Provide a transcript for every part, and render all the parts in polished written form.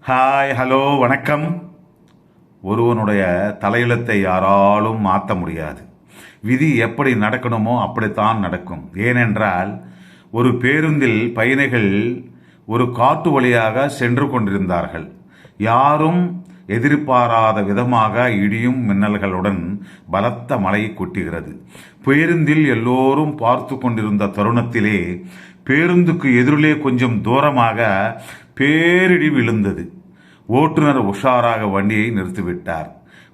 Hi, hello, வணக்கம். ஒருவனுடைய தலையெழுத்தை யாராலும் மாற்ற முடியாது. விதி எப்படி நடக்கணுமோ அப்படித்தான் நடக்கும். ஏனென்றால் ஒரு பேருந்தில் பயணிகள் ஒரு காட்டு வழியாக சென்று கொண்டிருந்தார்கள். யாரும் எதிர்பாராத விதமாக இடியும் மின்னல்களுடன் பலத்த மழை கொட்டுகிறது. பேருந்தில் எல்லோரும் பார்த்து கொண்டிருந்த தருணத்திலே பேருந்துக்கு எதிரிலே கொஞ்சம் தூரமாக பேரிடி விழுந்தது. ஓட்டுநர் உஷாராக வண்டியை நிறுத்திவிட்டார்.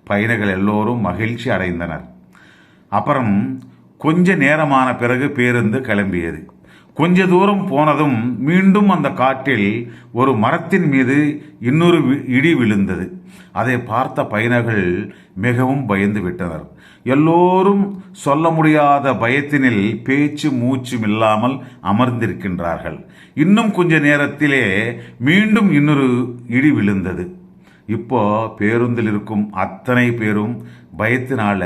பயணிகள் எல்லோரும் மகிழ்ச்சி அடைந்தனர். அப்புறம் கொஞ்ச நேரமான பிறகு பேருந்து கிளம்பியது. கொஞ்ச தூரம் போனதும் மீண்டும் அந்த காட்டில் ஒரு மரத்தின் மீது இன்னொரு இடி விழுந்தது. அதை பார்த்த பயணிகள் மிகவும் பயந்து விட்டனர். எல்லோரும் சொல்ல முடியாத பயத்தினில் பேச்சு மூச்சும் இல்லாமல் அமர்ந்திருக்கின்றார்கள். இன்னும் கொஞ்ச நேரத்திலே மீண்டும் இன்னொரு இடி விழுந்தது. இப்போ பேருந்தில் இருக்கும் அத்தனை பேரும் பயத்தினால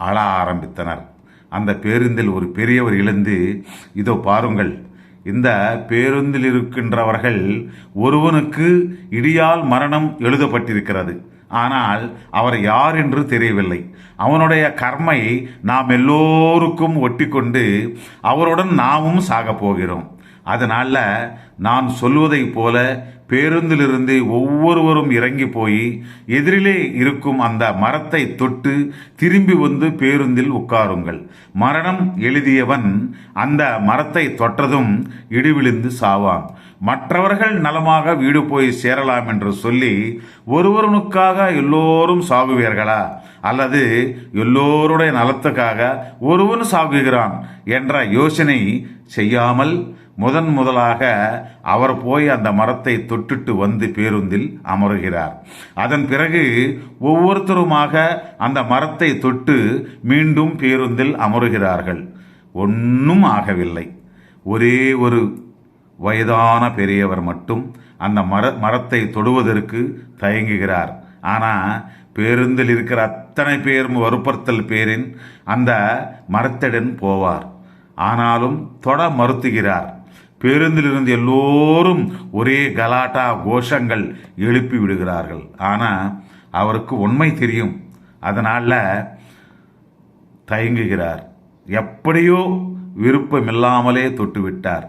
அழ ஆரம்பித்தனர். அந்த பேருந்தில் ஒரு பெரியவர் எழுந்து, இதோ பாருங்கள், இந்த பேருந்தில் இருக்கின்றவர்கள் ஒருவனுக்கு இடியால் மரணம் எழுதப்பட்டிருக்கிறது. ஆனால் அவர் யார் என்று தெரியவில்லை. அவனுடைய கர்மை நாம் எல்லோருக்கும் ஒட்டி கொண்டு அவருடன் நாமும் சாகப் போகிறோம். அதனால நான் சொல்வதைப் போல பேருந்திலிருந்து ஒவ்வொருவரும் இறங்கி போய் எதிரிலே இருக்கும் அந்த மரத்தை தொட்டு திரும்பி வந்து பேருந்தில் உட்காருங்கள். மரணம் எழுதியவன் அந்த மரத்தை தொட்டதும் இடிவிழுந்து சாவான். மற்றவர்கள் நலமாக வீடு போய் சேரலாம் என்று சொல்லி ஒருவனுக்காக எல்லோரும் சாகுவீர்களா, அல்லது எல்லோருடைய நலத்துக்காக ஒருவன் சாகுகிறான் என்ற யோசனை செய்யாமல் முதலாக அவர் போய் அந்த மரத்தை தொட்டுட்டு வந்து பேருந்தில் அமருகிறார். அதன் பிறகு ஒவ்வொருத்தருமாக அந்த மரத்தை தொட்டு மீண்டும் பேருந்தில் அமருகிறார்கள். ஒன்றும் ஆகவில்லை. ஒரே ஒரு வயதான பெரியவர் மட்டும் அந்த மரத்தை தொடுவதற்கு தயங்குகிறார். ஆனால் பேருந்தில் இருக்கிற அத்தனை பேரும் வற்புறுத்தல் பேரின் அந்த மரத்துடன் போவார். ஆனாலும் தொட மறுத்துகிறார். பேருந்திலிருந்து எல்லோரும் ஒரே கலாட்டா கோஷங்கள் எழுப்பி விடுகிறார்கள். ஆனால் அவருக்கு உண்மை தெரியும். அதனால தயங்குகிறார். எப்படியோ விருப்பமில்லாமலே தொட்டுவிட்டார்.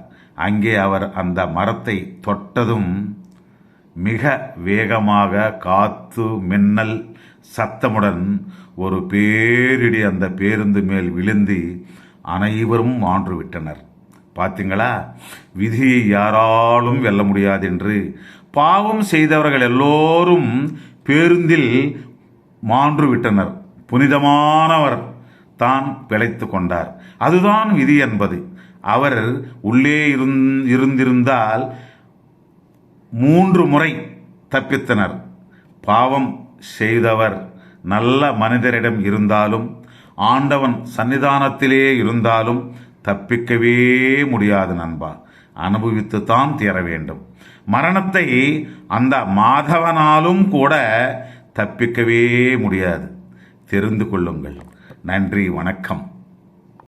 அங்கே அவர் அந்த மரத்தை தொட்டதும் மிக வேகமாக காத்து மின்னல் சத்தமுடன் ஒரு பேரிடி அந்த பேருந்து மேல் விழுந்து அனைவரும் மாண்டு விட்டனர். பார்த்தீங்களா, விதியை யாராலும் வெல்ல முடியாது என்று. பாவம் செய்தவர்கள் எல்லோரும் பேருந்தில் மாண்டு விட்டனர். புனிதமானவர் தான் பிழைத்து கொண்டார். அதுதான் விதி என்பது. அவர் உள்ளே இருந்திருந்தால் 3 முறை தப்பித்தனர். பாவம் செய்தவர் நல்ல மனிதரிடம் இருந்தாலும் ஆண்டவன் சன்னிதானத்திலே இருந்தாலும் தப்பிக்கவே முடியாது நண்பா. அனுபவித்துத்தான் தீர வேண்டும். மரணத்தை அந்த மாதவனாலும் கூட தப்பிக்கவே முடியாது. தெரிந்து கொள்ளுங்கள். நன்றி, வணக்கம்.